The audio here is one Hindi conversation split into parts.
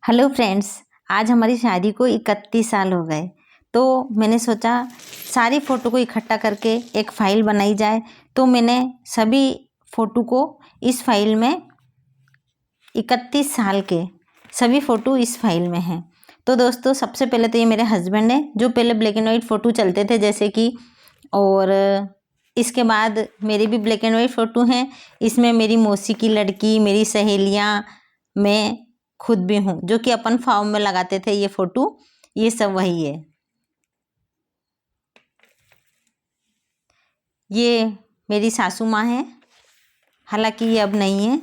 हेलो फ्रेंड्स, आज हमारी शादी को 31 साल हो गए। तो मैंने सोचा सारी फ़ोटो को इकट्ठा करके एक फ़ाइल बनाई जाए। तो मैंने सभी फ़ोटो को इस फाइल में 31 साल के सभी फ़ोटो इस फाइल में हैं। तो दोस्तों, सबसे पहले तो ये मेरे हस्बैंड हैं जो पहले ब्लैक एंड वाइट फ़ोटो चलते थे जैसे कि, और इसके बाद मेरी भी ब्लैक एंड वाइट फ़ोटो हैं। इसमें मेरी मौसी की लड़की, मेरी सहेलियाँ, मैं खुद भी हूँ, जो कि अपन फॉर्म में लगाते थे ये फ़ोटो, ये सब वही है। ये मेरी सासू माँ है, हालांकि ये अब नहीं है।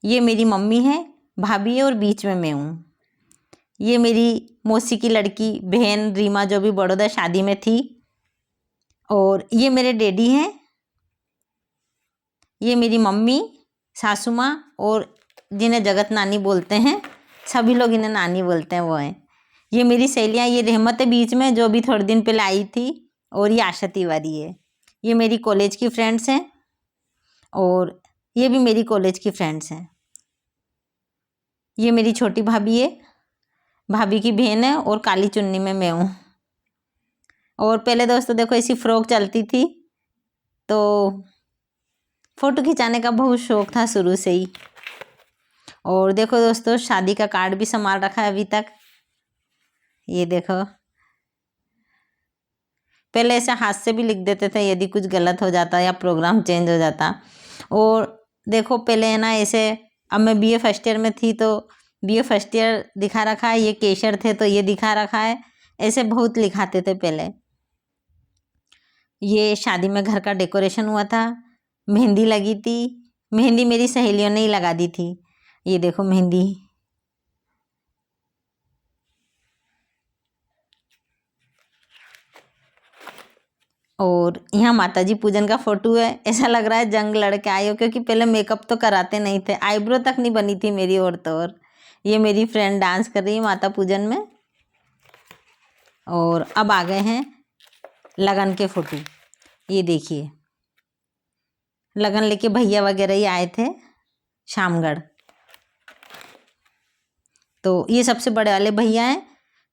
ये मेरी मम्मी है, भाभी है और बीच में मैं हूँ। ये मेरी मौसी की लड़की बहन रीमा, जो भी बड़ौदा शादी में थी। और ये मेरे डैडी हैं। ये मेरी मम्मी, सासू माँ, और जिन्हें जगत नानी बोलते हैं, सभी लोग इन्हें नानी बोलते हैं, वो हैं। ये मेरी सहेलियाँ, ये रहमत है बीच में जो अभी थोड़े दिन पहले आई थी, और ये आशा तिवारी है। ये मेरी कॉलेज की फ्रेंड्स हैं, और ये भी मेरी कॉलेज की फ्रेंड्स हैं। ये मेरी छोटी भाभी है, भाभी की बहन है, और काली चुन्नी में मैं हूँ। और पहले दोस्तों देखो, ऐसी फ्रॉक चलती थी, तो फ़ोटो खिंचाने का बहुत शौक था शुरू से ही। और देखो दोस्तों, शादी का कार्ड भी संभाल रखा है अभी तक। ये देखो, पहले ऐसे हाथ से भी लिख देते थे यदि कुछ गलत हो जाता या प्रोग्राम चेंज हो जाता। और देखो पहले है ना, ऐसे, अब मैं बीए फर्स्ट ईयर में थी तो बीए फर्स्ट ईयर दिखा रखा है, ये केशर थे तो ये दिखा रखा है, ऐसे बहुत लिखाते थे पहले। ये शादी में घर का डेकोरेशन हुआ था, मेहंदी लगी थी। मेहंदी मेरी सहेलियों ने ही लगा दी थी। ये देखो मेहंदी। और यहाँ माता जी पूजन का फोटो है। ऐसा लग रहा है जंग लड़ के आई हो, क्योंकि पहले मेकअप तो कराते नहीं थे, आईब्रो तक नहीं बनी थी मेरी। और ये मेरी फ्रेंड डांस कर रही है माता पूजन में। और अब आ गए हैं लगन के फोटो। ये देखिए, लगन लेके भैया वगैरह ही आए थे शामगढ़। तो ये सबसे बड़े वाले भैया हैं,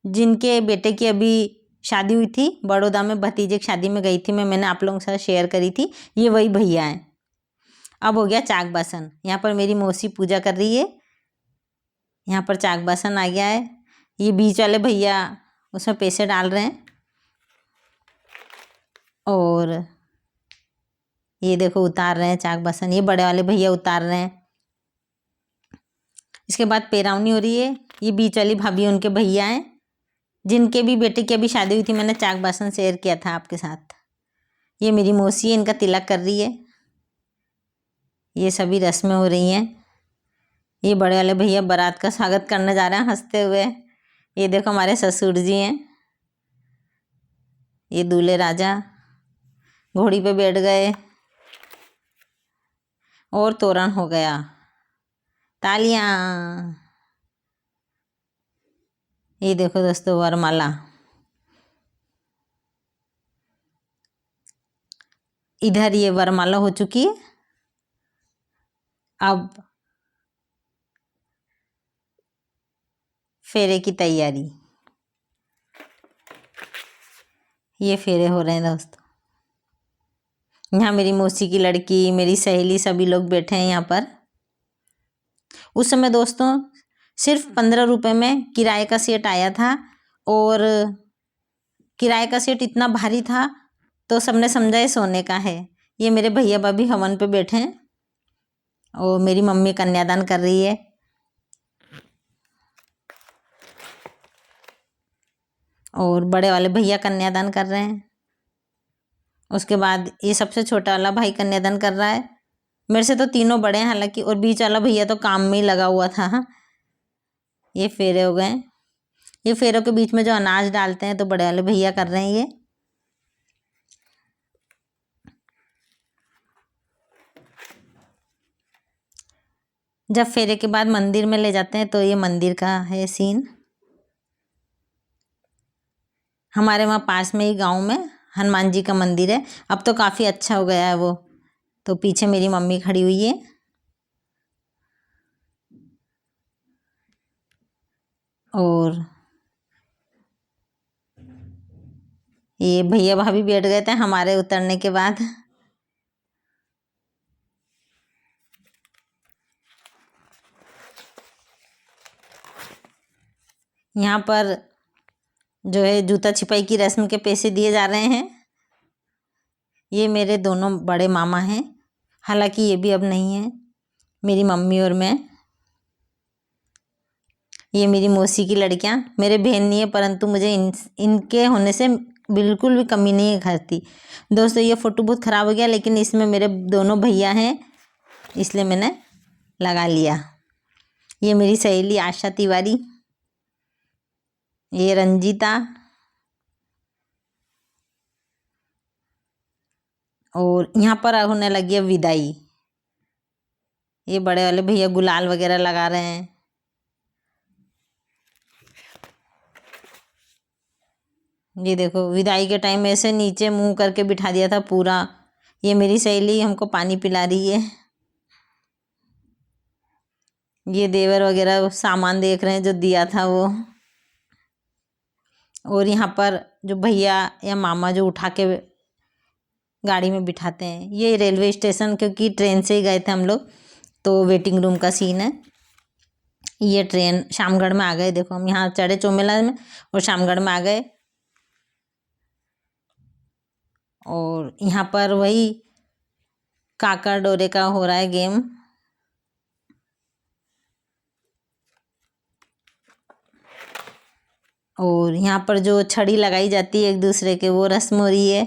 जिनके बेटे की अभी शादी हुई थी बड़ौदा में, भतीजे की शादी में गई थी मैंने आप लोगों के साथ शेयर करी थी। ये वही भैया हैं। अब हो गया चाक बासन। यहाँ पर मेरी मौसी पूजा कर रही है, यहाँ पर चाक बासन आ गया है। ये बीच वाले भैया उसमें पैसे डाल रहे हैं। और ये देखो उतार रहे हैं चाक बासन, ये बड़े वाले भैया उतार रहे हैं। इसके बाद पेरावनी हो रही है। ये बीच वाली भाभी उनके भैया हैं, जिनके भी बेटे की अभी शादी हुई थी, मैंने चाक बासन शेयर किया था आपके साथ। ये मेरी मौसी है, इनका तिलक कर रही है। ये सभी रस्में हो रही हैं। ये बड़े वाले भैया बारात का स्वागत करने जा रहे हैं हंसते हुए। ये देखो हमारे ससुर जी हैं। ये दूल्हे राजा घोड़ी पे बैठ गए, और तोरण हो गया। तालियां। ये देखो दोस्तों, वरमाला। इधर ये वरमाला हो चुकी है। अब फेरे की तैयारी। ये फेरे हो रहे हैं दोस्तों। यहाँ मेरी मौसी की लड़की, मेरी सहेली, सभी लोग बैठे हैं यहाँ पर। उस समय दोस्तों सिर्फ 15 रुपये में किराए का सेट आया था, और किराए का सेट इतना भारी था तो सबने समझा ये सोने का है। ये मेरे भैया भाभी हवन पे बैठे हैं, और मेरी मम्मी कन्यादान कर रही है। और बड़े वाले भैया कन्यादान कर रहे हैं। उसके बाद ये सबसे छोटा वाला भाई कन्यादान कर रहा है। मेरे से तो तीनों बड़े हैं हालांकि, और बीच वाला भैया तो काम में ही लगा हुआ था। ये फेरे हो गए। ये फेरों के बीच में जो अनाज डालते हैं तो बड़े वाले भैया कर रहे हैं ये। जब फेरे के बाद मंदिर में ले जाते हैं तो ये मंदिर का है सीन। हमारे वहाँ पास में ही गांव में हनुमान जी का मंदिर है। अब तो काफ़ी अच्छा हो गया है वो। तो पीछे मेरी मम्मी खड़ी हुई है। और ये भैया भाभी बैठ गए थे हमारे उतरने के बाद। यहाँ पर जो है जूता छिपाई की रस्म के पैसे दिए जा रहे हैं। ये मेरे दोनों बड़े मामा हैं, हालांकि ये भी अब नहीं है, मेरी मम्मी और मैं। ये मेरी मौसी की लड़कियां, मेरे बहन नहीं है परंतु मुझे इनके होने से बिल्कुल भी कमी नहीं है घर की। दोस्तों ये फ़ोटो बहुत ख़राब हो गया, लेकिन इसमें मेरे दोनों भैया हैं इसलिए मैंने लगा लिया। ये मेरी सहेली आशा तिवारी, ये रंजीता, और यहाँ पर होने लगी है विदाई। ये बड़े वाले भैया गुलाल वगैरह लगा रहे हैं। ये देखो विदाई के टाइम ऐसे नीचे मुंह करके बिठा दिया था पूरा। ये मेरी सहेली हमको पानी पिला रही है। ये देवर वगैरह सामान देख रहे हैं जो दिया था वो। और यहाँ पर जो भैया या मामा जो उठा के गाड़ी में बिठाते हैं, ये रेलवे स्टेशन, क्योंकि ट्रेन से ही गए थे हम लोग, तो वेटिंग रूम का सीन है। ये ट्रेन शामगढ़ में आ गए, देखो हम यहाँ चढ़े चौमेला में और शामगढ़ में आ गए। और यहाँ पर वही काका डोरे का हो रहा है गेम। और यहाँ पर जो छड़ी लगाई जाती है एक दूसरे के, वो रस्म हो रही है।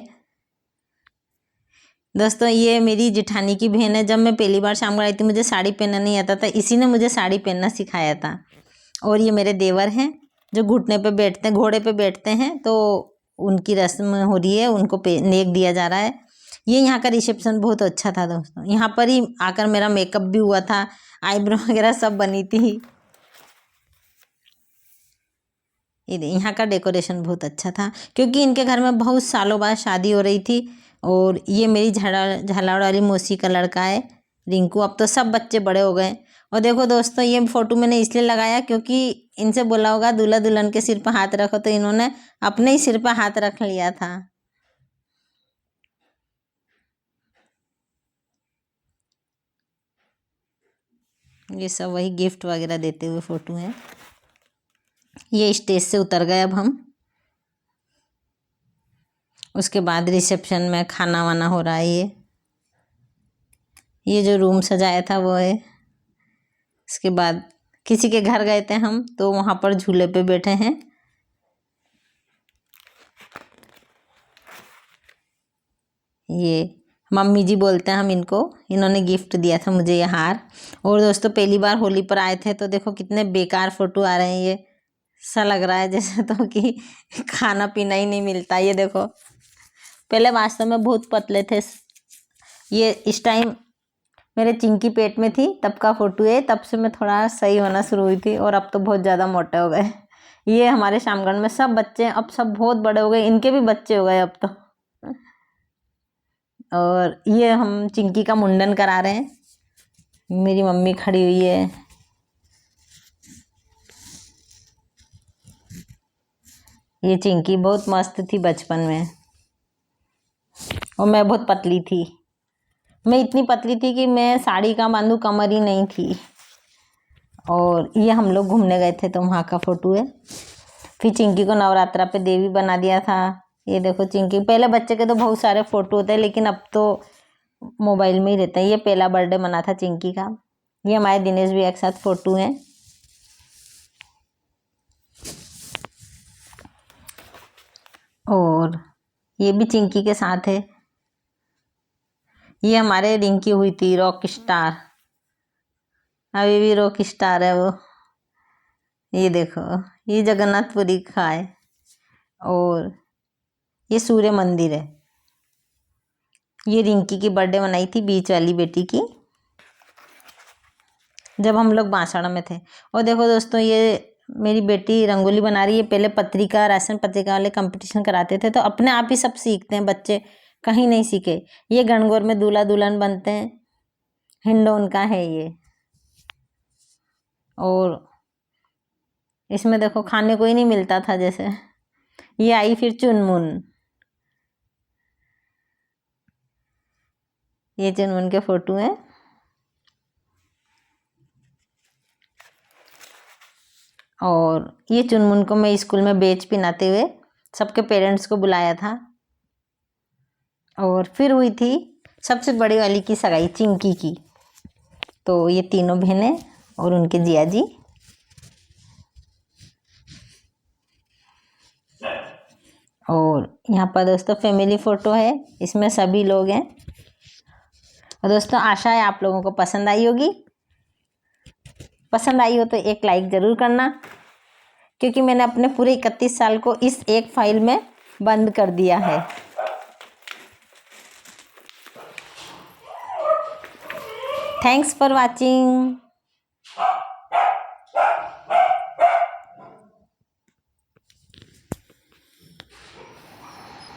दोस्तों ये मेरी जिठानी की बहन है। जब मैं पहली बार शामगढ़ आई थी मुझे साड़ी पहनना नहीं आता था, इसी ने मुझे साड़ी पहनना सिखाया था। और ये मेरे देवर हैं जो घुटने पे बैठते हैं, घोड़े पे बैठते हैं, तो उनकी रस्म हो रही है, उनको नेक दिया जा रहा है। ये यहाँ का रिसेप्शन बहुत अच्छा था दोस्तों। यहाँ पर ही आकर मेरा मेकअप भी हुआ था, आईब्रो वगैरह सब बनी थी। यहाँ का डेकोरेशन बहुत अच्छा था, क्योंकि इनके घर में बहुत सालों बाद शादी हो रही थी। और ये मेरी झालावाड़ वाली मौसी का लड़का है रिंकू। अब तो सब बच्चे बड़े हो गए। और देखो दोस्तों ये फ़ोटो मैंने इसलिए लगाया क्योंकि इनसे बोला होगा दूल्हा दुल्हन के सिर पर हाथ रखो, तो इन्होंने अपने ही सिर पर हाथ रख लिया था। ये सब वही गिफ्ट वगैरह देते हुए फ़ोटो हैं। ये स्टेज से उतर गए अब हम। उसके बाद रिसेप्शन में खाना वाना हो रहा है। ये जो रूम सजाया था वो है। इसके बाद किसी के घर गए थे हम, तो वहाँ पर झूले पे बैठे हैं। ये मम्मी जी बोलते हैं हम इनको, इन्होंने गिफ्ट दिया था मुझे ये हार। और दोस्तों पहली बार होली पर आए थे, तो देखो कितने बेकार फ़ोटो आ रहे हैं। ये ऐसा लग रहा है जैसे तो कि खाना पीना ही नहीं मिलता। ये देखो पहले वास्तव में बहुत पतले थे। ये इस टाइम मेरे चिंकी पेट में थी तब का फ़ोटो है, तब से मैं थोड़ा सही होना शुरू हुई थी, और अब तो बहुत ज़्यादा मोटे हो गए। ये हमारे शामगढ़ में सब बच्चे अब सब बहुत बड़े हो गए, इनके भी बच्चे हो गए अब तो। और ये हम चिंकी का मुंडन करा रहे हैं, मेरी मम्मी खड़ी हुई है। ये चिंकी बहुत मस्त थी बचपन में, और मैं बहुत पतली थी। मैं इतनी पतली थी कि मैं साड़ी का बांधू, कमर ही नहीं थी। और ये हम लोग घूमने गए थे तो वहाँ का फ़ोटो है। फिर चिंकी को नवरात्रा पे देवी बना दिया था। ये देखो चिंकी, पहले बच्चे के तो बहुत सारे फ़ोटो होते हैं, लेकिन अब तो मोबाइल में ही रहता है। ये पहला बर्थडे मना था चिंकी का। ये हमारे दिनेश भैया के साथ फ़ोटो हैं। और ये भी चिंकी के साथ है। ये हमारे रिंकी हुई थी रॉक स्टार, अभी भी रॉक स्टार है वो। ये देखो ये जगन्नाथपुरी का है। और ये सूर्य मंदिर है। ये रिंकी की बर्थडे मनाई थी, बीच वाली बेटी की, जब हम लोग बांसवाड़ा में थे। और देखो दोस्तों ये मेरी बेटी रंगोली बना रही है। पहले पत्रिका, राशन पत्रिका वाले कंपटीशन कराते थे, तो अपने आप ही सब सीखते हैं बच्चे, कहीं नहीं सीखे। ये गणगौर में दूल्हा दुल्हन बनते हैं, हिंडोन का है ये। और इसमें देखो खाने को ही नहीं मिलता था जैसे। ये आई फिर चुनमुन, ये चुनमुन के फोटो हैं। और ये चुनमुन को मैं स्कूल में बैच पिनाते हुए सबके पेरेंट्स को बुलाया था। और फिर हुई थी सबसे बड़ी वाली की सगाई, चिंकी की। तो ये तीनों बहनें और उनके जिया जी। और यहाँ पर दोस्तों फैमिली फ़ोटो है, इसमें सभी लोग हैं। और दोस्तों आशा है आप लोगों को पसंद आई होगी। पसंद आई हो तो एक लाइक ज़रूर करना, क्योंकि मैंने अपने पूरे 31 साल को इस एक फाइल में बंद कर दिया है। Thanks for watching.